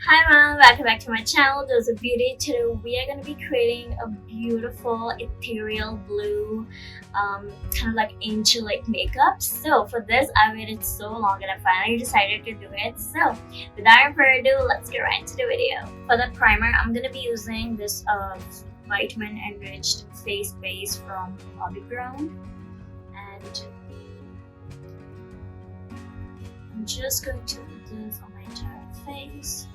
Hi everyone, welcome back to my channel, Dose of Beauty. Today we are going to be creating a beautiful ethereal blue kind of like angel-like makeup. So for this I waited so long and I finally decided to do it. So without further ado, let's get right into the video. For the primer, I'm going to be using this vitamin enriched face base from Bobbie, and I'm just going to put this on my entire face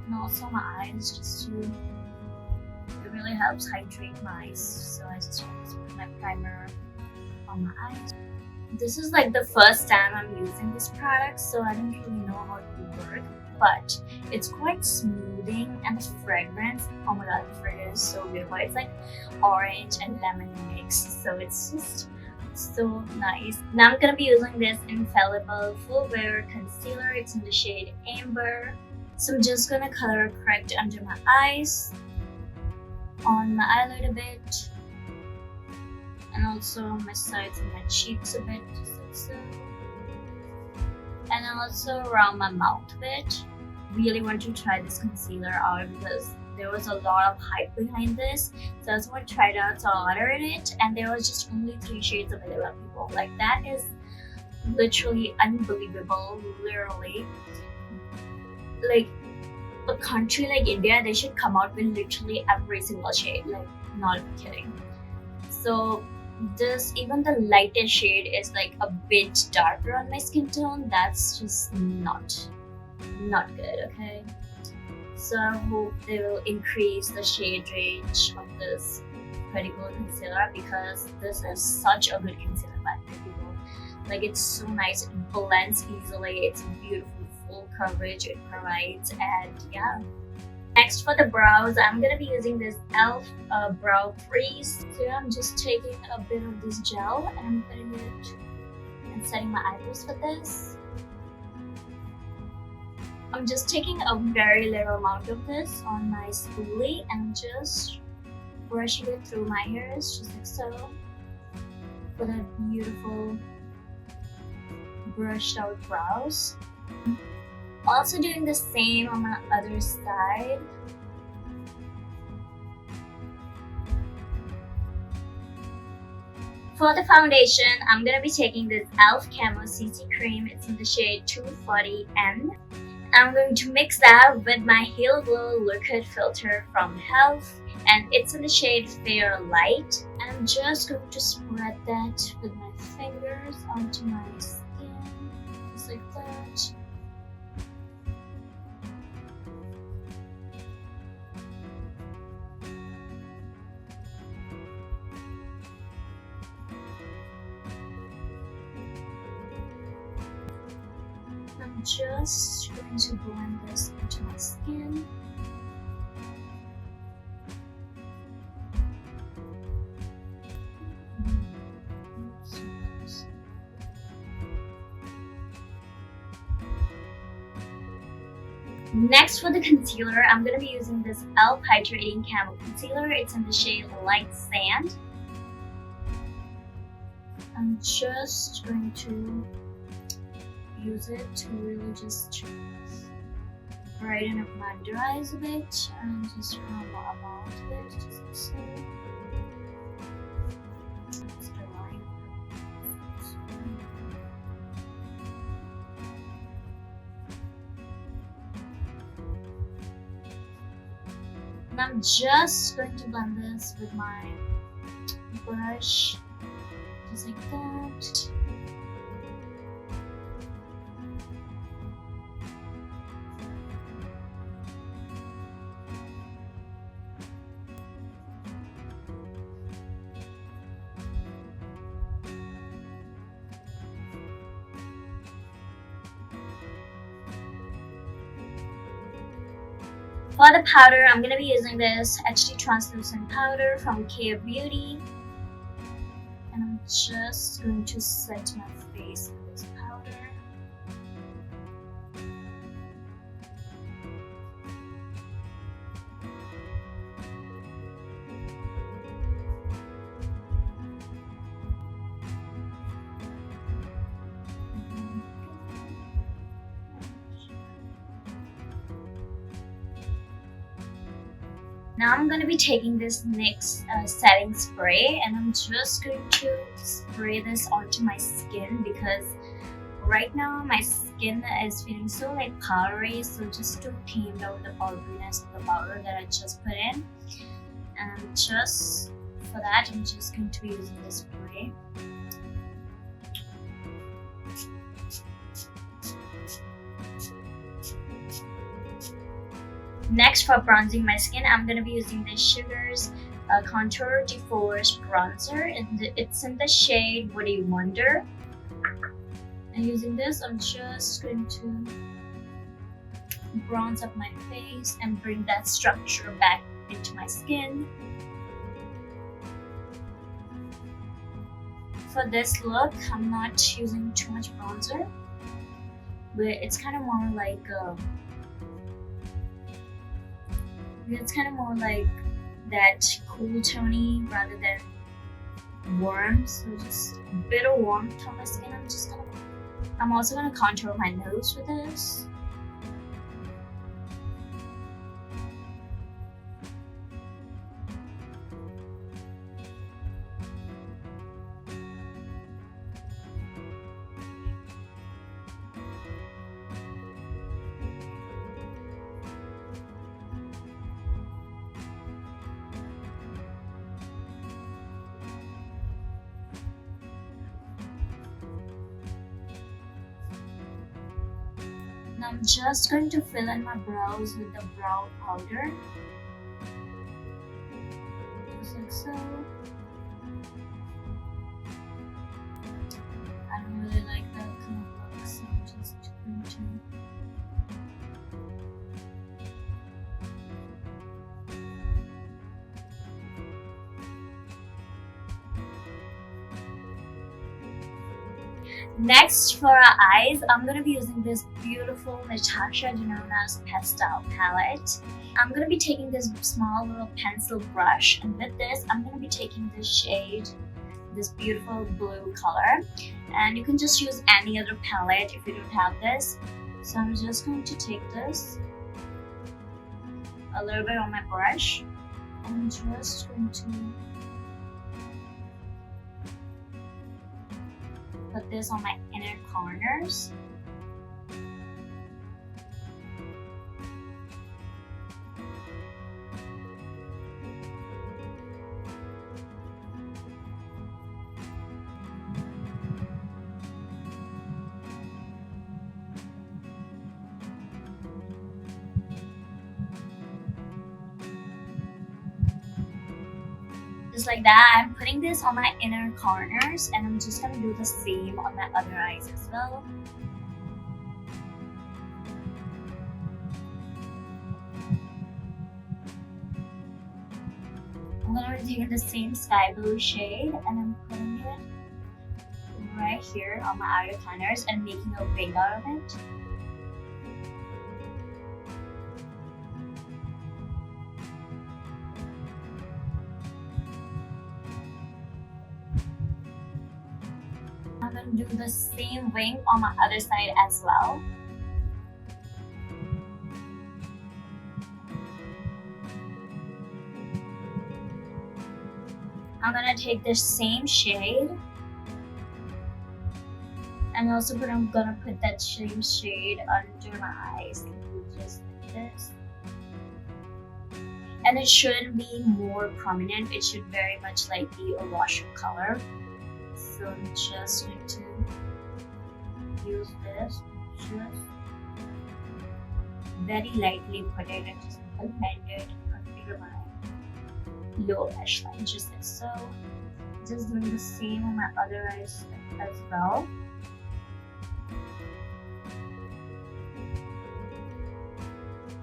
and also my eyes, just to, it really helps hydrate my eyes. So I just want to put my primer on my eyes. This is like the first time I'm using this product, so I don't really know how it will work, but it's quite smoothing, and the fragrance, oh my god, the fragrance is so beautiful. It's like orange and lemon mix, so it's just so nice. Now I'm gonna be using this Infallible Full Wear Concealer. It's in the shade Amber. So I'm just gonna color correct under my eyes, on my eyelid a bit, and also on my sides and my cheeks a bit, just like so. And also around my mouth a bit. Really want to try this concealer out because there was a lot of hype behind this, so I just want to try it out. So I ordered it and there was just only 3 shades available, people. Like, that is literally unbelievable. Literally, like, a country like India, they should come out with literally every single shade, like, not kidding. So this, even the lightest shade is like a bit darker on my skin tone. That's just not good, okay? So I hope they will increase the shade range of this particular concealer, because this is such a good concealer, by the way, people. Like, it's so nice, it blends easily, it's beautiful, full coverage it provides, and yeah. Next, for the brows, I'm gonna be using this e.l.f. Brow Freeze. So I'm just taking a bit of this gel and I'm putting it and setting my eyebrows with this. I'm just taking a very little amount of this on my spoolie and just brushing it through my hairs, just like so, for that beautiful brushed out brows. Also doing the same on my other side. For the foundation, I'm gonna be taking this e.l.f. Camo CC Cream. It's in the shade 240N. I'm going to mix that with my Halo Glow Liquid Filter from Health, and it's in the shade Fair Light. And I'm just going to spread that with my fingers onto my skin, just like that. I'm just going to blend this into my skin. Next, for the concealer, I'm going to be using this e.l.f. Hydrating Camo Concealer. It's in the shade Light Sand. I'm just going to use it to really just brighten up my under eyes a bit and just around my mouth a bit, just like so. And I'm just going to blend this with my brush, just like that. For the powder, I'm going to be using this HD Translucent Powder from Care Beauty. And I'm just going to set my face with this powder. Now I'm going to be taking this NYX setting spray, and I'm just going to spray this onto my skin because right now my skin is feeling so like powdery, so just to tame down the powderiness of the powder that I just put in. And just for that, I'm just going to be using this spray. Next, for bronzing my skin, I'm going to be using this Sugar's Contour de Force bronzer, and it's in the shade Woody Wonder. And using this, I'm just going to bronze up my face and bring that structure back into my skin. For this look, I'm not using too much bronzer, but it's kind of more like that cool tony rather than warm. So just a bit of warmth on my skin. I'm also gonna contour my nose with this. I'm just going to fill in my brows with the brow powder, just like so. I don't really like that kind of look, so I'm just going to Next, for our eyes, I'm going to be using this beautiful Natasha Denona's pastel palette. I'm going to be taking this small little pencil brush, and with this, I'm going to be taking this shade, this beautiful blue color. And you can just use any other palette if you don't have this. So I'm just going to take this a little bit on my brush. I'm just going to put this on my inner corners. Just like that, I'm putting this on my inner corners, and I'm just gonna do the same on my other eyes as well. I'm gonna be taking the same sky blue shade, and I'm putting it right here on my outer corners and making a wing out of it. I'm going to do the same wing on my other side as well. I'm going to take this same shade and also I'm going to put that same shade under my eyes, just like this. And it shouldn't be more prominent, it should very much like be a wash of color. So I'm just going to use this, just very lightly put it and just blend it under my lower lash line, just like so. Just doing the same on my other eyes as well.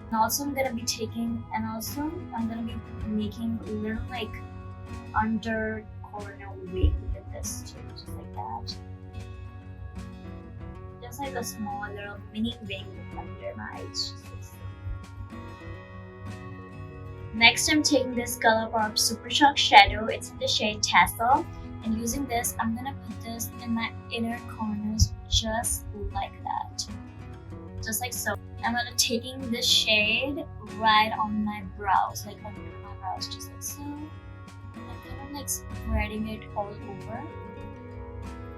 And also I'm gonna be making a little like under corner wing with this too, just like that. Just like a small little mini wing under my eyes, just like so. Next, I'm taking this Colourpop Super Shock Shadow. It's in the shade Tassel. And using this, I'm gonna put this in my inner corners just like that. Just like so. I'm gonna taking this shade right on my brows, like under my brows, just like so. I'm kind of like spreading it all over,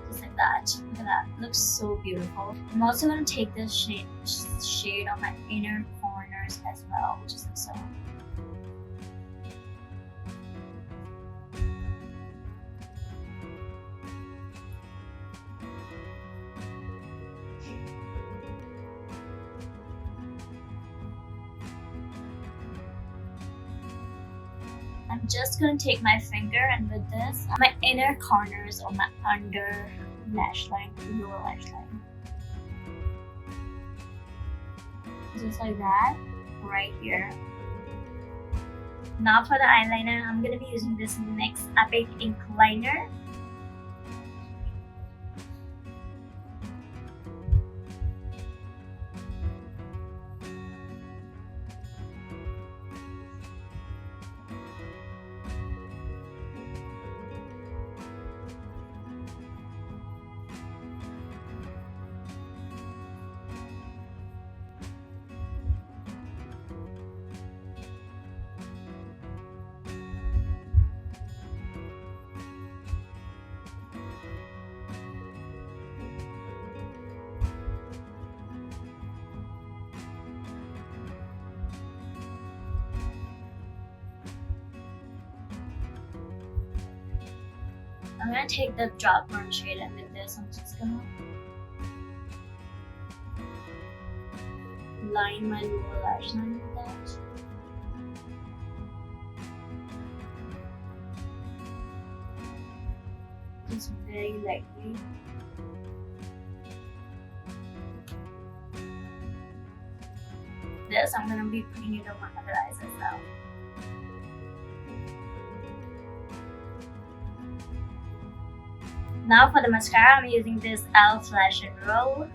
just like that. Look at that, it looks so beautiful. I'm also gonna take this shade on my inner corners as well, just like so. I'm just gonna take my finger and with this, on my inner corners on my under lash line, lower lash line. Just like that, right here. Now for the eyeliner, I'm gonna be using this NYX Epic Ink Liner. I'm gonna take the drop brown shade and with this I'm just gonna line my lower lash line with that. Just very lightly. This I'm gonna be putting it on my other eyes as well. Now for the mascara, I'm using this e.l.f. Lash and Roll.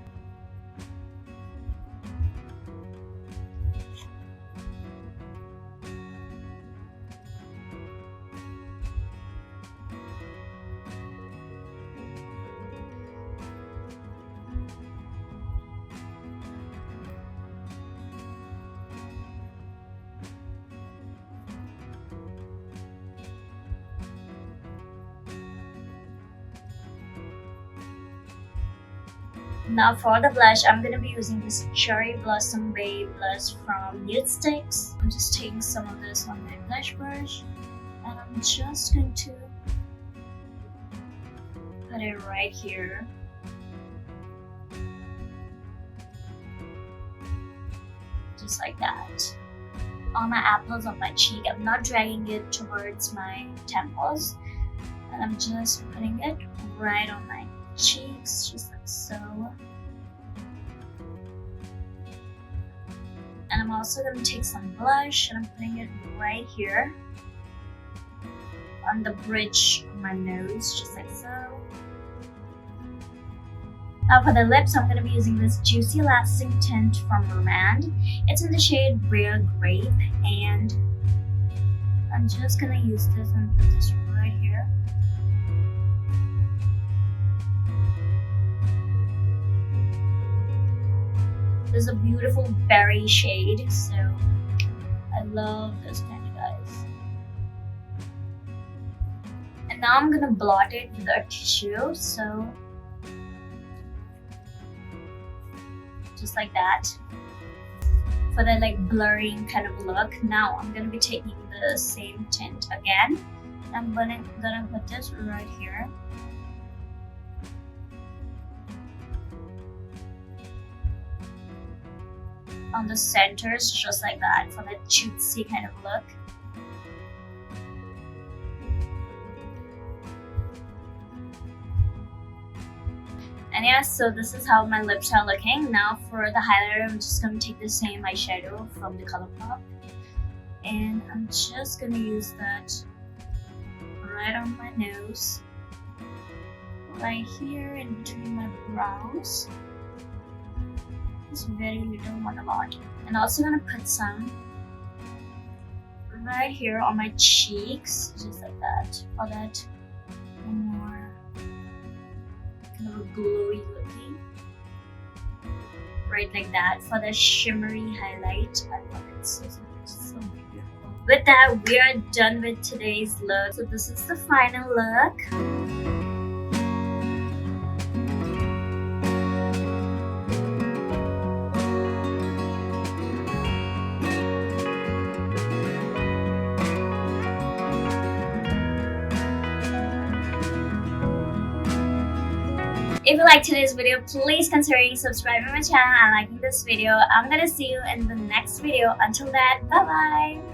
Now for the blush, I'm going to be using this Cherry Blossom Babe blush from Nudestix. I'm just taking some of this on my blush brush and I'm just going to put it right here. Just like that. On my apples of my cheek, I'm not dragging it towards my temples and I'm just putting it right on my cheeks, just like so. And I'm also going to take some blush and I'm putting it right here on the bridge of my nose, just like so. Now for the lips, I'm going to be using this Juicy Lasting Tint from Rom&nd. It's in the shade Rare Grape and I'm just going to use this and put this right here. This is a beautiful berry shade, so I love this kind of guys. And now I'm gonna blot it with a tissue, so just like that. For the like blurring kind of look. Now I'm gonna be taking the same tint again. I'm gonna put this right here. On the centers, just like that, for that cutesy kind of look. And yeah, so this is how my lips are looking. Now for the highlighter, I'm just going to take the same eyeshadow from the Colourpop. And I'm just going to use that right on my nose. Right here in between my brows. Just very little, not a lot. And also gonna put some right here on my cheeks, just like that, for that more kind of a glowy looking. it like that for the shimmery highlight. I love it so beautiful. With that, we are done with today's look. So this is the final look. If you liked today's video, please consider subscribing to my channel and liking this video. I'm gonna see you in the next video. Until then, bye bye.